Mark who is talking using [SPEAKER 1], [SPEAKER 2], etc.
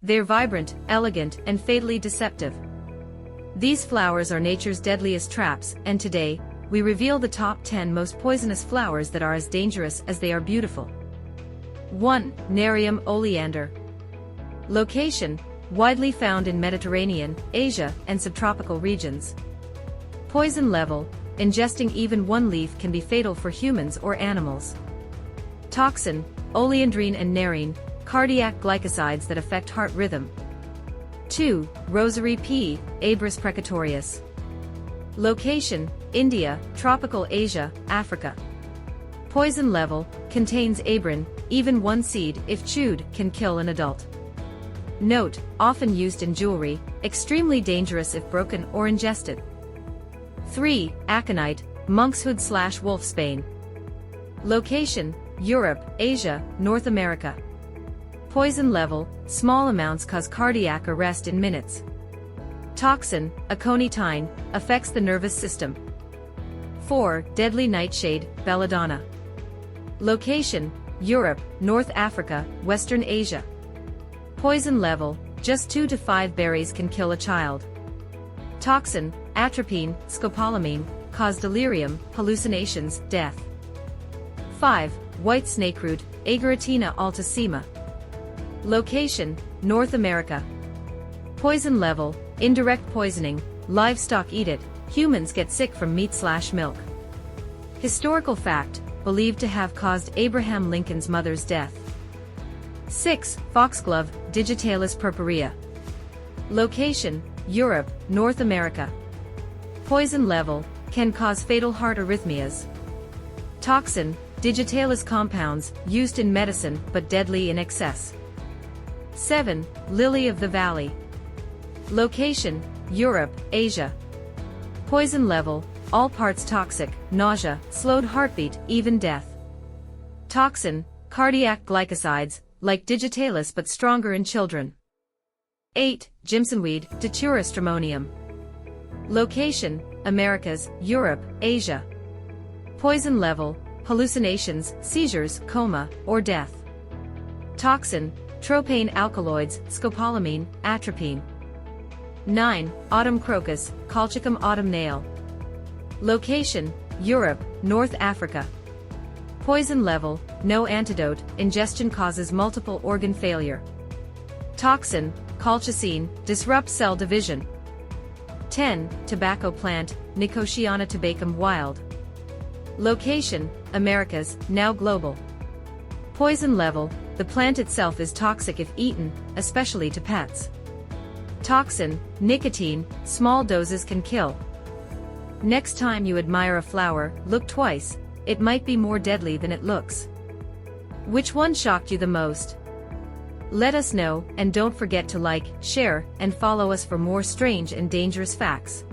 [SPEAKER 1] They're vibrant, elegant, and fatally deceptive. These flowers are nature's deadliest traps, and today, we reveal the top 10 most poisonous flowers that are as dangerous as they are beautiful. 1. Nerium oleander. Location: widely found in Mediterranean, Asia, and subtropical regions. Poison level: ingesting even one leaf can be fatal for humans or animals. Toxin: oleandrine and nerine, cardiac glycosides that affect heart rhythm. 2. Rosary pea, Abrus precatorius. Location: India, tropical Asia, Africa. Poison level: contains abrin, even one seed, if chewed, can kill an adult. Note: often used in jewelry, extremely dangerous if broken or ingested. 3. Aconite, monkshood/wolfsbane. Location: Europe, Asia, North America. Poison level: small amounts cause cardiac arrest in minutes. Toxin: aconitine, affects the nervous system. 4. Deadly nightshade, belladonna. Location: Europe, North Africa, Western Asia. Poison level: just 2 to 5 berries can kill a child. Toxin: atropine, scopolamine, cause delirium, hallucinations, death. 5. White snakeroot, Ageratina altissima. Location: North America. Poison level: indirect poisoning, livestock eat it, humans get sick from meat/milk. Historical fact: believed to have caused Abraham Lincoln's mother's death. 6. Foxglove, Digitalis purpurea. Location: Europe, North America. Poison level: can cause fatal heart arrhythmias. Toxin: Digitalis compounds, used in medicine but deadly in excess. 7. Lily of the valley. Location: Europe, Asia. Poison level: all parts toxic, nausea, slowed heartbeat, even death. Toxin: cardiac glycosides, like Digitalis but stronger in children. 8. Jimsonweed, Datura stramonium. Location: Americas, Europe, Asia. Poison level: hallucinations, seizures, coma, or death. Toxin: tropane alkaloids, scopolamine, atropine. 9. Autumn crocus, Colchicum autumnale. Location: Europe, North Africa. Poison level: no antidote, ingestion causes multiple organ failure. Toxin: colchicine, disrupts cell division. 10. Tobacco plant, Nicotiana tabacum wild. Location: Americas, now global. Poison level: the plant itself is toxic if eaten, especially to pets. Toxin: nicotine, small doses can kill. Next time you admire a flower, look twice, it might be more deadly than it looks. Which one shocked you the most? Let us know, and don't forget to like, share, and follow us for more strange and dangerous facts.